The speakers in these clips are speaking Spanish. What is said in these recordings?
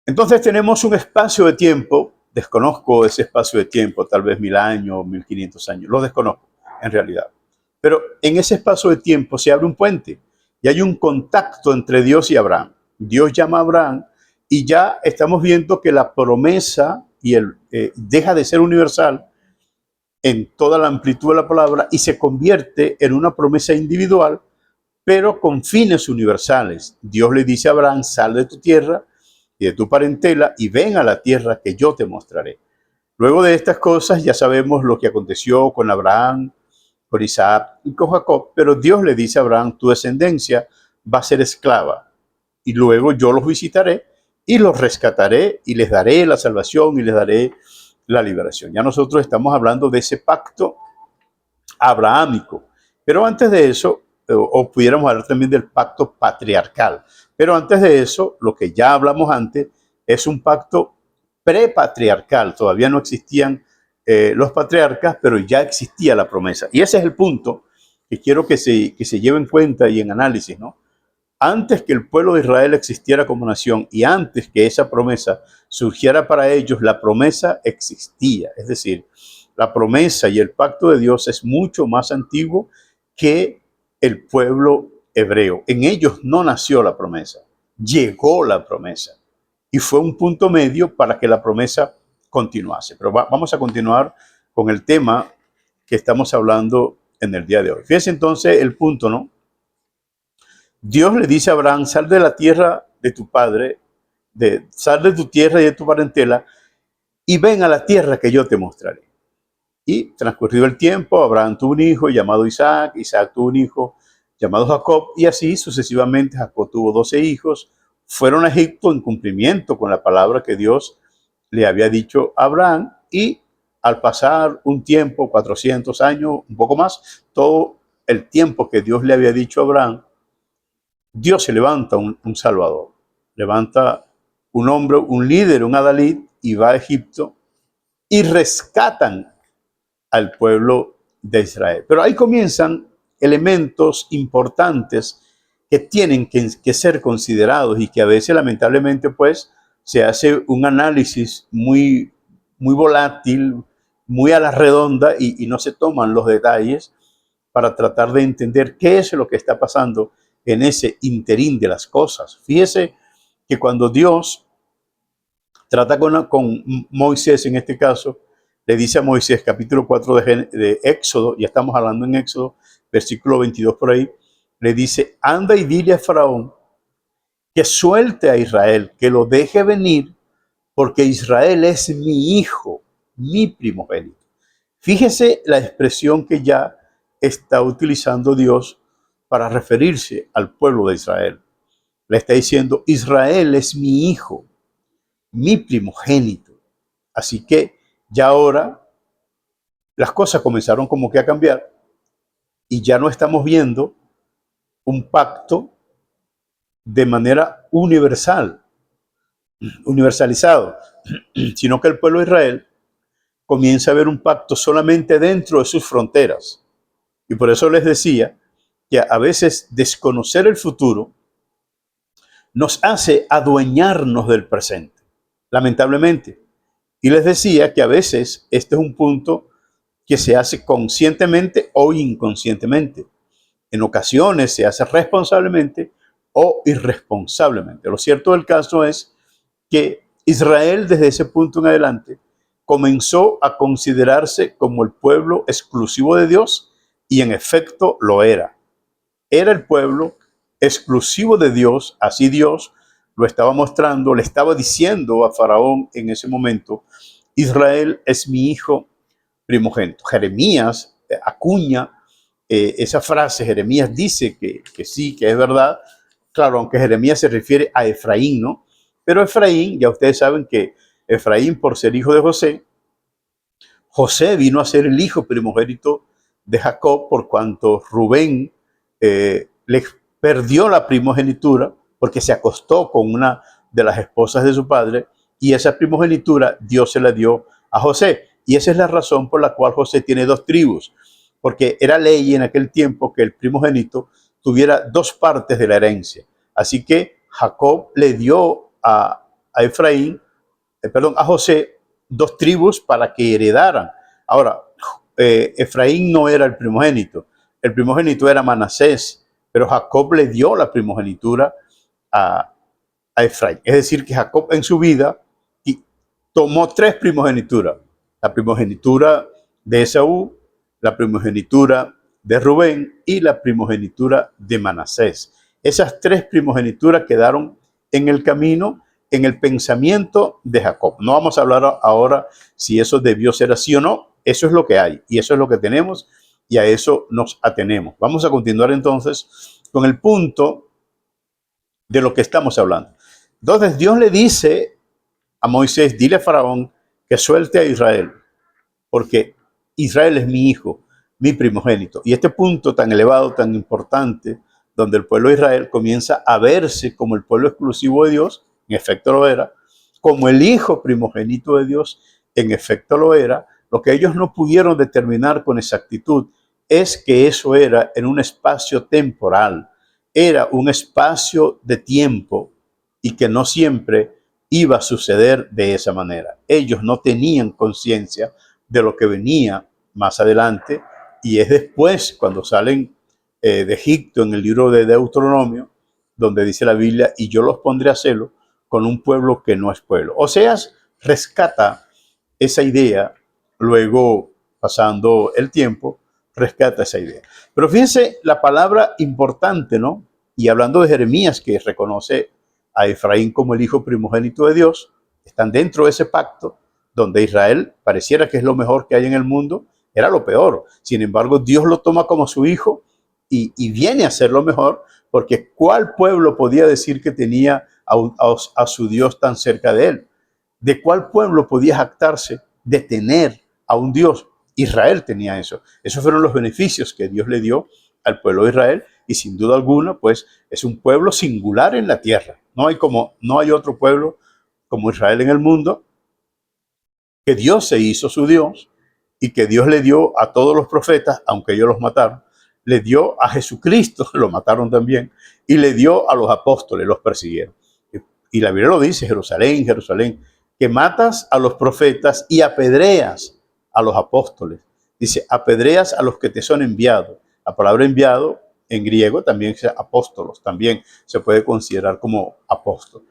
Entonces tenemos un espacio de tiempo, desconozco ese espacio de tiempo, tal vez 1000 años, 1500 años, lo desconozco en realidad. Pero en ese espacio de tiempo se abre un puente y hay un contacto entre Dios y Abraham. Dios llama a Abraham y ya estamos viendo que la promesa deja de ser universal en toda la amplitud de la palabra y se convierte en una promesa individual, pero con fines universales. Dios le dice a Abraham: sal de tu tierra y de tu parentela y ven a la tierra que yo te mostraré. Luego de estas cosas ya sabemos lo que aconteció con Abraham, con Isaac y con Jacob, pero Dios le dice a Abraham: tu descendencia va a ser esclava y luego yo los visitaré y los rescataré y les daré la salvación y les daré la liberación. Ya nosotros estamos hablando de ese pacto abrahámico. Pero antes de eso, o pudiéramos hablar también del pacto patriarcal. Pero antes de eso, lo que ya hablamos antes, es un pacto prepatriarcal. Todavía no existían los patriarcas, pero ya existía la promesa. Y ese es el punto que quiero que se lleve en cuenta y en análisis, ¿no? Antes que el pueblo de Israel existiera como nación y antes que esa promesa surgiera para ellos, la promesa existía. Es decir, la promesa y el pacto de Dios es mucho más antiguo que el pueblo hebreo. En ellos no nació la promesa, llegó la promesa y fue un punto medio para que la promesa continuase. Pero vamos a continuar con el tema que estamos hablando en el día de hoy. Fíjense entonces el punto, ¿no? Dios le dice a Abraham: sal de la tierra de tu padre, sal de tu tierra y de tu parentela y ven a la tierra que yo te mostraré. Y transcurrido el tiempo, Abraham tuvo un hijo llamado Isaac, Isaac tuvo un hijo llamado Jacob, y así sucesivamente. Jacob tuvo 12 hijos, fueron a Egipto en cumplimiento con la palabra que Dios le había dicho a Abraham, y al pasar un tiempo, 400 años, un poco más, todo el tiempo que Dios le había dicho a Abraham, Dios se levanta un Salvador, levanta un hombre, un líder, un adalid, y va a Egipto y rescatan al pueblo de Israel. Pero ahí comienzan elementos importantes que tienen que ser considerados y que a veces lamentablemente pues se hace un análisis muy volátil, muy a la redonda y no se toman los detalles para tratar de entender qué es lo que está pasando en ese interín de las cosas. Fíjese que cuando Dios trata con Moisés, en este caso, le dice a Moisés, capítulo 4 de Éxodo, ya estamos hablando en Éxodo, versículo 22 por ahí, le dice: anda y dile a Faraón que suelte a Israel, que lo deje venir, porque Israel es mi hijo, mi primogénito. Fíjese la expresión que ya está utilizando Dios para referirse al pueblo de Israel. Le está diciendo: Israel es mi hijo, mi primogénito. Así que ya ahora las cosas comenzaron como que a cambiar y ya no estamos viendo un pacto de manera universalizado, sino que el pueblo de Israel comienza a ver un pacto solamente dentro de sus fronteras. Y por eso les decía que a veces desconocer el futuro nos hace adueñarnos del presente, lamentablemente. Y les decía que a veces este es un punto que se hace conscientemente o inconscientemente. En ocasiones se hace responsablemente o irresponsablemente. Lo cierto del caso es que Israel, desde ese punto en adelante, comenzó a considerarse como el pueblo exclusivo de Dios, y en efecto lo era. Era el pueblo exclusivo de Dios. Así Dios lo estaba mostrando, le estaba diciendo a Faraón en ese momento: Israel es mi hijo primogénito. Jeremías acuña esa frase. Jeremías dice que sí, que es verdad. Claro, aunque Jeremías se refiere a Efraín, ¿no? Pero Efraín, ya ustedes saben que Efraín, por ser hijo de José, José vino a ser el hijo primogénito de Jacob, por cuanto Rubén le perdió la primogenitura porque se acostó con una de las esposas de su padre, y esa primogenitura Dios se la dio a José. Y esa es la razón por la cual José tiene dos tribus, porque era ley en aquel tiempo que el primogénito tuviera dos partes de la herencia. Así que Jacob le dio a a Efraín, a José, 2 tribus para que heredaran. Ahora, Efraín no era el primogénito era Manasés, pero Jacob le dio la primogenitura a, a Efraín. Es decir, que Jacob en su vida tomó 3 primogenitura: la primogenitura de Esaú, la primogenitura de Rubén y la primogenitura de Manasés. Esas 3 primogenituras quedaron en el camino, en el pensamiento de Jacob. No vamos a hablar ahora si eso debió ser así o no. Eso es lo que hay y eso es lo que tenemos y a eso nos atenemos. Vamos a continuar entonces con el punto de lo que estamos hablando. Entonces Dios le dice a Moisés: dile a Faraón que suelte a Israel, porque Israel es mi hijo, mi primogénito. Y este punto tan elevado, tan importante, donde el pueblo de Israel comienza a verse como el pueblo exclusivo de Dios, en efecto lo era, como el hijo primogénito de Dios, en efecto lo era. Lo que ellos no pudieron determinar con exactitud es que eso era en un espacio temporal, era un espacio de tiempo y que no siempre iba a suceder de esa manera. Ellos no tenían conciencia de lo que venía más adelante, y es después cuando salen de Egipto en el libro de Deuteronomio, donde dice la Biblia: y yo los pondré a celo con un pueblo que no es pueblo. Oseas rescata esa idea, luego pasando el tiempo, rescata esa idea. Pero fíjense la palabra importante, ¿no? Y hablando de Jeremías, que reconoce a Efraín como el hijo primogénito de Dios, están dentro de ese pacto donde Israel pareciera que es lo mejor que hay en el mundo, era lo peor. Sin embargo, Dios lo toma como su hijo y viene a ser lo mejor, porque ¿cuál pueblo podía decir que tenía a su Dios tan cerca de él? ¿De cuál pueblo podía jactarse de tener a un Dios? Israel tenía eso. Esos fueron los beneficios que Dios le dio al pueblo de Israel, y sin duda alguna, pues es un pueblo singular en la tierra. No hay otro pueblo como Israel en el mundo, que Dios se hizo su Dios y que Dios le dio a todos los profetas, aunque ellos los mataron, le dio a Jesucristo, lo mataron también, y le dio a los apóstoles, los persiguieron. Y la Biblia lo dice: Jerusalén, Jerusalén, que matas a los profetas y apedreas a los apóstoles. Dice: apedreas a los que te son enviados. La palabra enviado en griego también es apóstolos, también se puede considerar como apóstol.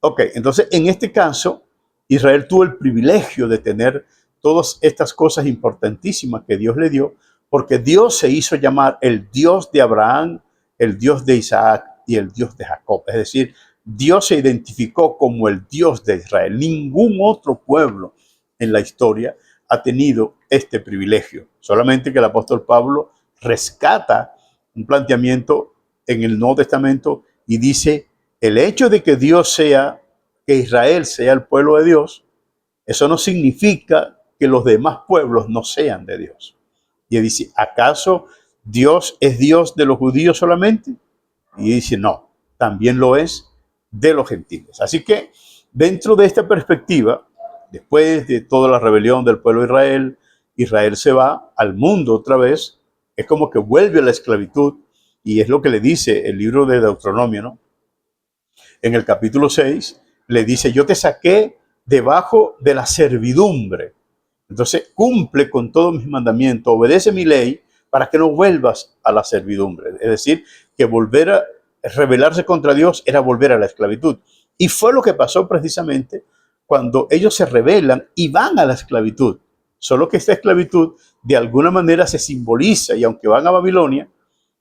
Ok, entonces en este caso, Israel tuvo el privilegio de tener todas estas cosas importantísimas que Dios le dio, porque Dios se hizo llamar el Dios de Abraham, el Dios de Isaac y el Dios de Jacob. Es decir, Dios se identificó como el Dios de Israel. Ningún otro pueblo en la historia ha tenido este privilegio. Solamente que el apóstol Pablo rescata un planteamiento en el Nuevo Testamento y dice: el hecho de que que Israel sea el pueblo de Dios, eso no significa que los demás pueblos no sean de Dios. Y él dice: ¿acaso Dios es Dios de los judíos solamente? Y dice: no, también lo es de los gentiles. Así que dentro de esta perspectiva, después de toda la rebelión del pueblo de Israel, Israel se va al mundo otra vez, es como que vuelve a la esclavitud, y es lo que le dice el libro de Deuteronomio, ¿no? En el capítulo 6 le dice: yo te saqué debajo de la servidumbre. Entonces cumple con todos mis mandamientos, obedece mi ley para que no vuelvas a la servidumbre. Es decir, que volver a rebelarse contra Dios era volver a la esclavitud. Y fue lo que pasó precisamente cuando ellos se rebelan y van a la esclavitud. Solo que esta esclavitud de alguna manera se simboliza, y aunque van a Babilonia,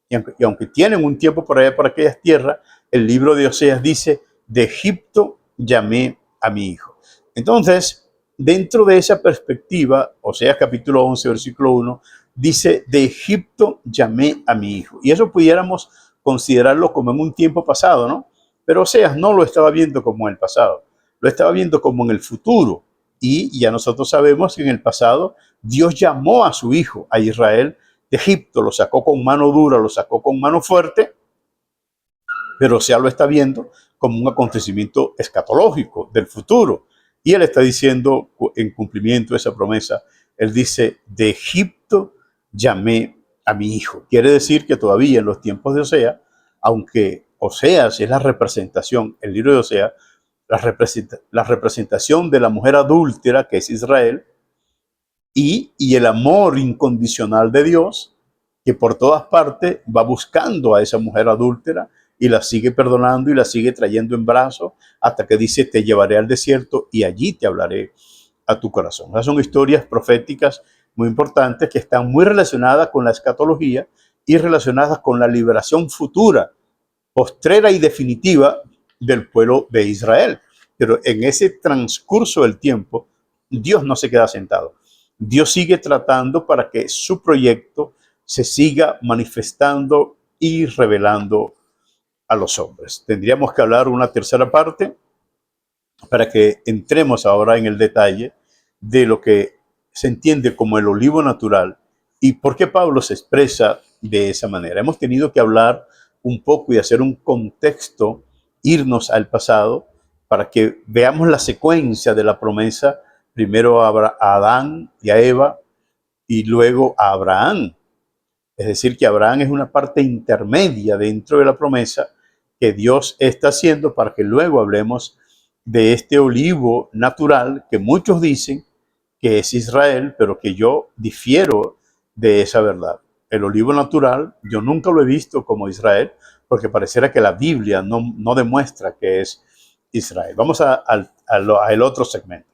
y aunque tienen un tiempo por allá, por aquellas tierras, el libro de Oseas dice: de Egipto llamé a mi hijo. Entonces, dentro de esa perspectiva, Oseas capítulo 11, versículo 1, dice: de Egipto llamé a mi hijo. Y eso pudiéramos considerarlo como en un tiempo pasado, ¿no? Pero Oseas no lo estaba viendo como en el pasado, lo estaba viendo como en el futuro. Y ya nosotros sabemos que en el pasado Dios llamó a su hijo, a Israel, de Egipto, lo sacó con mano dura, lo sacó con mano fuerte, pero Oseas lo está viendo como un acontecimiento escatológico del futuro. Y él está diciendo, en cumplimiento de esa promesa, él dice: de Egipto llamé a mi hijo. Quiere decir que todavía en los tiempos de Oseas, aunque Oseas es la representación, el libro de Oseas la representación de la mujer adúltera, que es Israel, y el amor incondicional de Dios, que por todas partes va buscando a esa mujer adúltera y la sigue perdonando y la sigue trayendo en brazos hasta que dice: te llevaré al desierto y allí te hablaré a tu corazón. Esas son historias proféticas muy importantes que están muy relacionadas con la escatología y relacionadas con la liberación futura, postrera y definitiva del pueblo de Israel. Pero en ese transcurso del tiempo, Dios no se queda sentado. Dios sigue tratando para que su proyecto se siga manifestando y revelando a los hombres. Tendríamos que hablar una tercera parte para que entremos ahora en el detalle de lo que se entiende como el olivo natural y por qué Pablo se expresa de esa manera. Hemos tenido que hablar un poco y hacer un contexto, irnos al pasado, para que veamos la secuencia de la promesa, primero a Adán y a Eva, y luego a Abraham. Es decir, que Abraham es una parte intermedia dentro de la promesa que Dios está haciendo, para que luego hablemos de este olivo natural que muchos dicen que es Israel, pero que yo difiero de esa verdad. El olivo natural yo nunca lo he visto como Israel, porque pareciera que la Biblia no demuestra que es Israel. Vamos al otro segmento.